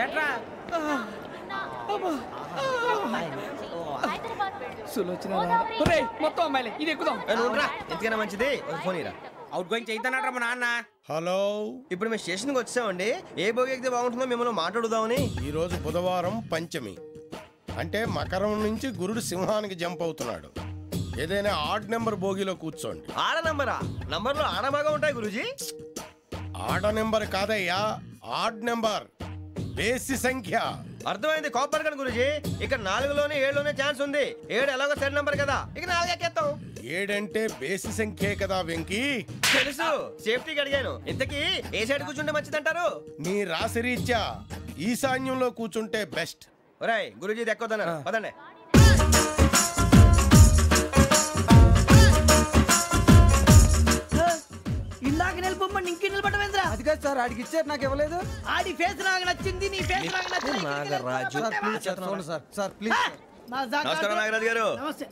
ఏట్రా మొత్తం అమ్మాయిలే ఇది ఎక్కుదాం. ఎందుకైనా మంచిది ఫోన్ ఇరా. అవుట్ గోయింగ్ చేద్దానట్రా మా నాన్న. హలో, ఇప్పుడు మేము స్టేషన్కి వచ్చామండి. ఏ బోగి ఎక్కితే బాగుంటుందో మిమ్మల్ని మాట్లాడుదామని. ఈరోజు బుధవారం పంచమి, అంటే మకరం నుంచి గురుడు సింహానికి జంప్ అవుతున్నాడు. ఏదైనా ఆడ్ నెంబర్ బోగిలో కూర్చోండి. ఆడ నంబరా? నంబర్లో ఆడ బాగా ఉంటాయి గురూజీ. ఆడ నెంబర్ కాదయ్యా, ఆడ్ నెంబర్, బేసి సంఖ్య. అర్థమైంది. కాపర్ కానీ గురూజీ, ఇక్కడ 4లోనే 7లోనే ఛాన్స్ ఉంది. 7 ఎలాగో సెడ్ నంబర్ కదా, ఇక 4 ఎక్కేస్తాం. 7 అంటే బేసి సంఖ్యే కదా వెంకీ. తెలుసు, సేఫ్టీకి అడిగాను. ఇంతకీ ఏ సైడ్ కూర్చుంటే మంచిదంటారు? నీ రాశి రీత్యా ఈశాన్యంలో కూర్చుంటే బెస్ట్. ఒరేయ్ గురూజీ దెక్కొద్దన్నారు, పదండి. ఇందాక నిలబొమ్మని ఇంకే నిలబడమేంద్రా? అది కాదు సార్, ఆడికి ఇచ్చారు నాకు ఇవ్వలేదు. ఆడి ఫేస్ నాకు నచ్చింది, నీ ఫేస్ నాకు నచ్చింది. Nagaraju sir please. నమస్కారం నాగరాజు గారు. నమస్తే.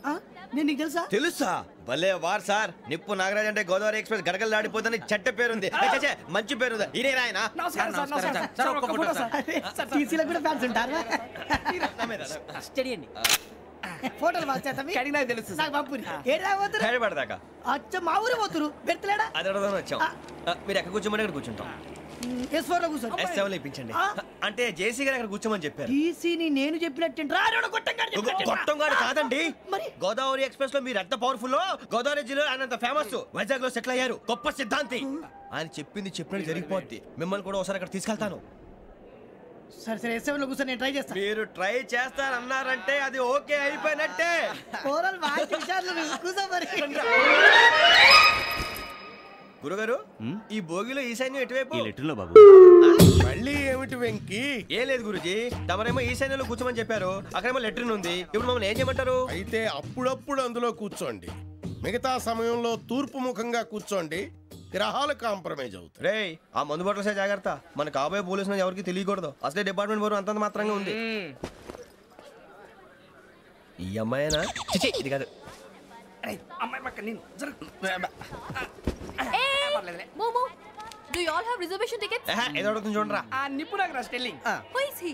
నేను నీకు తెలుసా? తెలుసా? భలే వార్ సార్. నిప్పు నాగరాజ్ అంటే గోదావరి ఎక్స్ప్రెస్ గడగలు దాడిపోతుంది చెట్ట పేరుంది. మంచి పేరు. ఇదే ఆయన. టీసీలో కూడా ఫ్యాన్స్ ఉంటారా? స్టడీ అండి. ఫోటోలు కడిగి నాకు తెలుసు. నాకు పంపుని ఏడా పోతురు? హైదరాబాద్. అచ్చ మా ఊరు పోతురు. పెడతలేడా? అది అడగదామని వచ్చాం. మీరు ఎక్కడ కూర్చోమని అక్కడ కూర్చుంటాం. S4 లో కూర్చో. S7 ఇప్పించండి. అంటే జేసీ గారు అక్కడ కూర్చోమని చెప్పారు. టీసీని నేను చెప్పినట్టు గొట్టంగాడు కాదండి. మరి గోదావరి ఎక్స్ప్రెస్ లో మీరు ఎంత పవర్ఫుల్. గోదావరి జిల్లా ఆయన ఫేమస్. వైజాగ్ లో సెటిల్ అయ్యారు. గొప్ప సిద్ధాంతి. ఆయన చెప్పింది చెప్పినట్టు జరిగిపోద్ది. మిమ్మల్ని కూడా ఒకసారి అక్కడ తీసుకెళ్తాను. సరే సరే, S7 లో కూర్చొని నేను ట్రై చేస్తాను. మీరు ట్రై చేస్తారన్నారంటే అది ఓకే అయిపోయినట్టే. గురుగారు, ఈ భోగిలో ఈశాన్యం ఎటువైపు? మళ్ళీ ఏమిటి వెంకీ? ఏం లేదు గురుజీ, తమరేమో ఈశాన్యంలో కూర్చోమని చెప్పారు. అక్కడేమో లెట్రిన్ ఉంది. ఇప్పుడు మమ్మల్ని ఏం చేయమంటారు? అయితే అప్పుడప్పుడు అందులో కూర్చోండి. మిగతా సమయంలో తూర్పు ముఖంగా కూర్చోండి. గ్రహాలు కాంప్రమైజ్ అవుతాయి. రే, ఆ మందు బట్టలసే జాగ్రత్త. మన కాబోయే పోలీసులు ఎవరికి తెలియకూడదు. అసలే డిపార్ట్మెంట్ బోరు అంతంత మాత్రంగా ఉంది. ఈ అమ్మాయినా? ఇది కాదు. అమ్మాయి పక్క నేను. Momo, do you all have reservation tickets? ఏదో అడుగుతుంది చూడరా. నిప్పు Nagaraj telling. Who is he?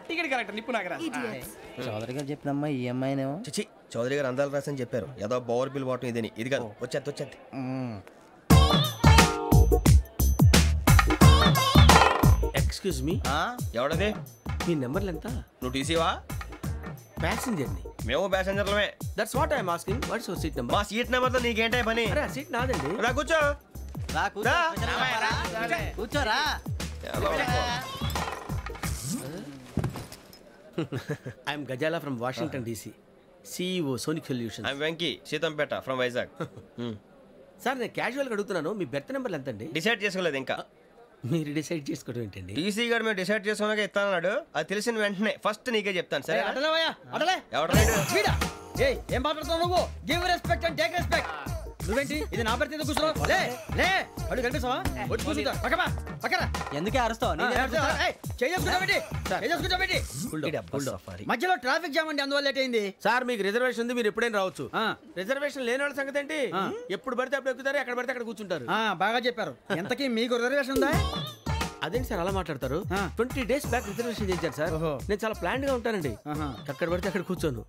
Ticket correct నిప్పు నాగరాజ్. Idiots. చౌదరి గారు చెప్పినమ్మా ఈ అమ్మాయినేమో. చిచి, చౌదరి గారు అందాలు రాసని చెప్పారు. ఏదో బోర్ బిల్ వాటం ఇదని. ఇది కాదు. వచ్చేది. Excuse me, ఎవడది? మీ నెంబర్లు ఎంత? నువ్వు టీసీవా? ప్యాసింజర్ ని. మేము ప్యాసెంజర్లమే. That's what I'm asking. What's your seat number? మా సీట్ నెంబర్ తో నీకేంటే పని? అరే ఆ సీట్ నాదండి. రా కూర్చో. కూర్చోరా. I'm Gazala from Washington DC, CEO Sonic Solutions. I'm Venky, Seethampeta from Vizag. Sir నేను క్యాజువల్గా అడుగుతున్నాను, మీ బెర్త్ నెంబర్లు ఎంత అండి? డిసైడ్ చేసుకోలేదు ఇంకా. మీరు డిసైడ్ చేసుకోవడం ఏంటండి? టీసీ గారు మేము డిసైడ్ చేసుకున్నాక ఇస్తానన్నాడు. అది తెలిసిన వెంటనే ఫస్ట్ నీకే చెప్తాను. సరే? ఏం మాట్లాడుతున్నావు నువ్వు? Give respect and take respect. నువ్వేంటి ఇది నా పరిస్థితి కూర్చున్నావు? లే లే, అడుగు కనిపిస్తావా? వచ్చి కూర్చుంటా. పక్కరా. ఎందుకే అరుస్తావు? మధ్యలో ట్రాఫిక్ జామ్ అండి, అందువల్ల లేట్ అయింది. సార్ మీకు రిజర్వేషన్ ఉంది, మీరు ఎప్పుడైనా రావచ్చు. రిజర్వేషన్ లేని వాళ్ళ సంగతి ఏంటి? ఎప్పుడు పడితే అప్పుడు ఎక్కుతారు, ఎక్కడ పడితే అక్కడ కూర్చుంటారు. బాగా చెప్పారు. ఎంతకీ మీకు రిజర్వేషన్ ఉందా? అదేంటి సార్ అలా మాట్లాడతారు? 20 days బ్యాక్ రిజర్వేషన్ చేశారు సార్. నేను చాలా ప్లాన్డ్ గా ఉంటానండి. అక్కడ పడితే అక్కడ కూర్చోను.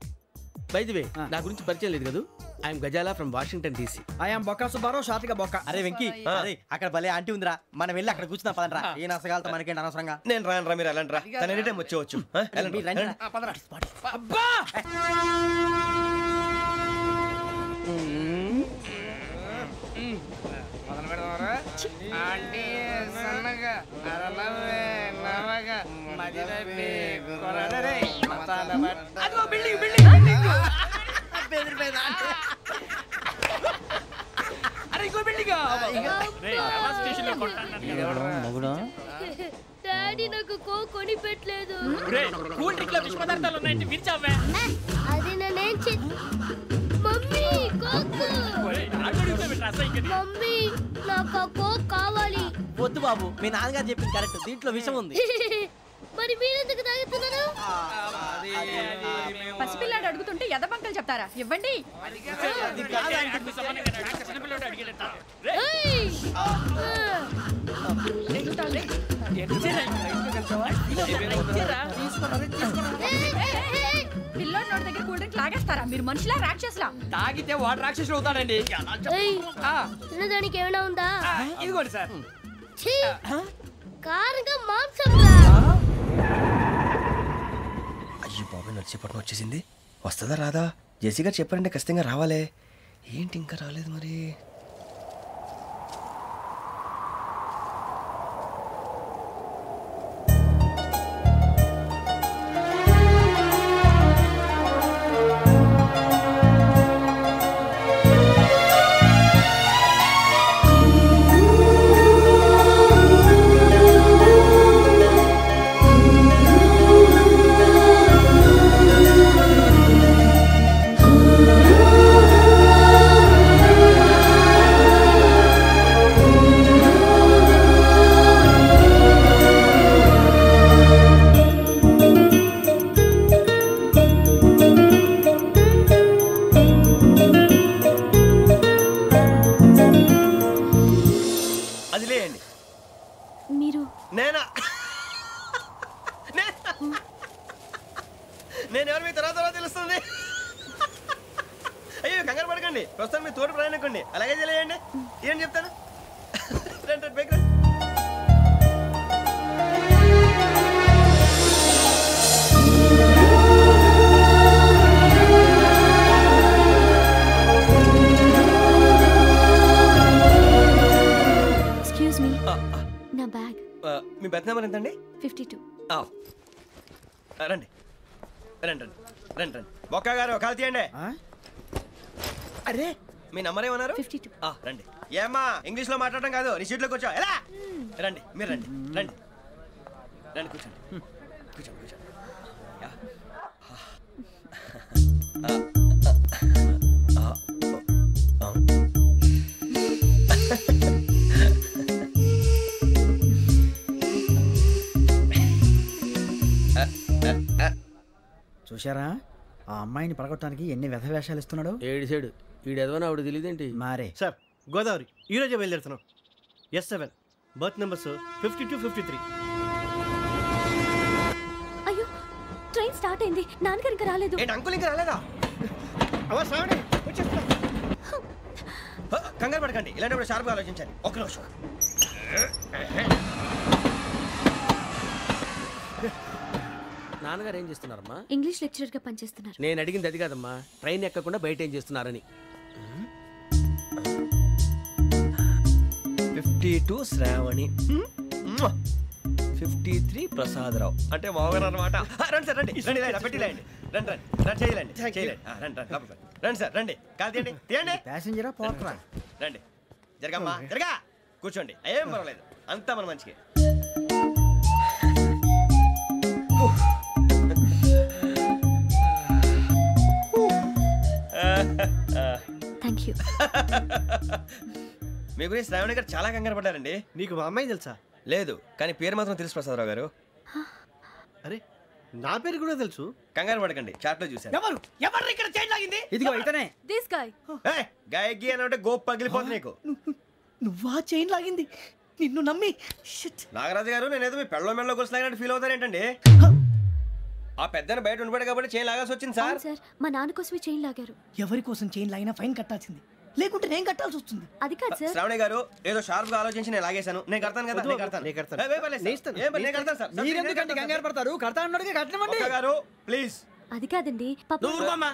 బై ది వే, నా గురించి పరిచయం లేదు కదా. I'm Gazala from Washington DC. I'm Bokka Subbarao, షాతిక బొక్క. అరే వెంకీ, అక్కడ భలే ఆంటీ ఉందిరా, మనం వెళ్ళి అక్కడ కూర్చున్నా పదరా. ఏ నసగాలతో మనకేంటి అనవసరంగా. నేను రాను రా, మీరు ఎలాంటి రా. తన ఎనీ టైం వచ్చేవచ్చు. అబ్బా డాడీ నాకు కోక్ కొని పెట్టలేదు. అది నేనేం మమ్మీ కోక్. మమ్మీ నాకు కోక్ కావాలి. వద్దు బాబు, మీ నాన్నగారు చెప్పింది కరెక్ట్, దీంట్లో విషయం ఉంది. మరి మీరెందుకు తాగుతున్నారు? పసిపిల్లాడు అడుగుతుంటే ఎదబంకలు చెప్తారా? ఇవ్వండి. పిల్లోడి నోటి దగ్గర కూల్ డ్రింక్ లాగేస్తారా మీరు మనుషులా రాక్షసులా? తాగితే వాడు రాక్షసుడు అవుతాడండి. తినడానికి ఏమైనా ఉందా? ఇదిగోండి సార్. కారంగా మాంసం. అయ్యో బాబాయ్ నడిచేపట్నం వచ్చేసింది. వస్తుందా రాదా? జెసి గారు చెప్పారంటే ఖచ్చితంగా రావాలే. ఏంటి ఇంకా రాలేదు మరి? నేను ఎవరు మీ తర్వాత తెలుస్తుంది. అయ్యో కంగారు పడకండి, ప్రస్తుతం మీ తోడు ప్రయాణకండి. అలాగే తెలియండి. ఏం చెప్తాను రండి బైక్ రండి. ఎక్స్క్యూజ్ మీ, నా బ్యాగ్. మీ బెత్ నెంబర్ ఎంతండి? 52. రండి రండి రండి రండి రండి. బొక్క గారు కాల్ తీయండి. అరే మీ నంబర్ ఏమన్నారు? 52. రండి. ఏమ్మా ఇంగ్లీష్ లో మాట్లాడడం కాదు, నీ సీట్లో కూర్చో. ఎలా రండి, మీరు రండి రండి రండి కూర్చోండి కూర్చోండి కూర్చోండి. చూశారా ఆ అమ్మాయిని పడగొట్టడానికి ఎన్ని వ్యధ వేషాలు ఇస్తున్నాడు. ఏడు సైడు ఈడు ఎదవని ఆవిడ తెలియదేంటి? మారే సార్ గోదావరి ఈరోజే బయలుదేరుతున్నాం. S7 berth numbers 52, 53. అయ్యో ట్రైన్ స్టార్ట్ అయింది, నాన్నగారు ఇంకా రాలేదు. ఏంటి అంకుల్ ఇంకా రాలేదా? కంగారు పడకండి, ఇలాంటప్పుడు షార్ప్గా ఆలోచించండి. ఒక్క నిమిషం. నాన్నగారు ఏం చేస్తున్నారమ్మా? ఇంగ్లీష్ లెక్చరర్ గా పనిచేస్తున్నారు. నేను అడిగింది అది కాదమ్మా, ట్రైన్ ఎక్కకుండా బయట ఏం చేస్తున్నారని. 52 శ్రావణి, 53 ప్రసాదరావు అంటే మామగారు అనమాట. రండి సార్ రండి రండి రండి పెట్టి రండి రండి రండి రండి చేయలేండి చేయలేండి రండి రండి లోపలికి రండి సార్ రండి. కాల్ తీయండి తీయండి. ప్యాసింజరా పోట్రా రండి జరగమ్మా జరగా కూర్చోండి, ఏం పర్వాలేదు, అంతా మన మంచికి. Thank you. మీ గురించి శ్రావణి గారు చాలా కంగారు పడ్డారండి. నీకు మా అమ్మాయి తెలుసా? లేదు, కానీ పేరు మాత్రం తెలుసు ప్రసాదరావు గారు. అరే నా పేరు కూడా తెలుసు. కంగారు పడకండి, చాట్ లో చూసాను. ఎవరు ఎవరు ఇక్కడ చైన్ లాగింది? ఇదిగో ఇతనే. This guy. గాయకి అని అంటే గోప్ పగిలిపోతుంది నీకు. నువ్వా చైన్ లాగింది? నిన్ను నమ్మి. నాగరాజు గారు నేనేదో మీ పెళ్ళ మెళ్ళలో గురిసిలాగినట్టు ఫీల్ అవుతారేంటండి? ఆ పెద్దని బయట ఉండిపోయాడు కాబట్టి చైన్ లాగాల్సి వచ్చింది సార్. సార్ మా నాన్న కోసమే చైన్ లాగారు. ఎవరి కోసం చైన్ లాగినా ఫైన్ కట్టాల్సింది, లేకుంటే నేను కట్టాల్సి వస్తుంది. అది కాదు సార్. శ్రావణి గారు ఏదో షార్ప్ గా ఆలోచించి నేను లాగేశాను. నేను కడతాను కదా, నేను కడతాను. నేను కడతాను సార్. మీరెందుకంటే కంగారు పడతారు? కడతా అన్నాడుగా కట్టమండి. ఒక్క గారు ప్లీజ్. అది కాదండి పాప. నువ్వు ఊరుకోమ్మా.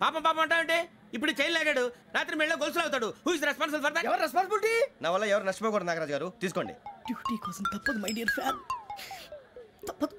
పాపం పాపం అంటావంటే ఇప్పుడు చైన్ లాగాడు, రాత్రి మెళ్ళ గొలుసులు అవుతాడు. Who is responsible for that? ఎవరు రెస్పాన్సిబిలిటీ? నా వల్ల ఎవరు నష్టపోకూడదు నాగరాజు గారు, తీసుకోండి. డ్యూటీ కోసం తప్పదు మై డియర్ ఫ్యాన్, తప్పదు.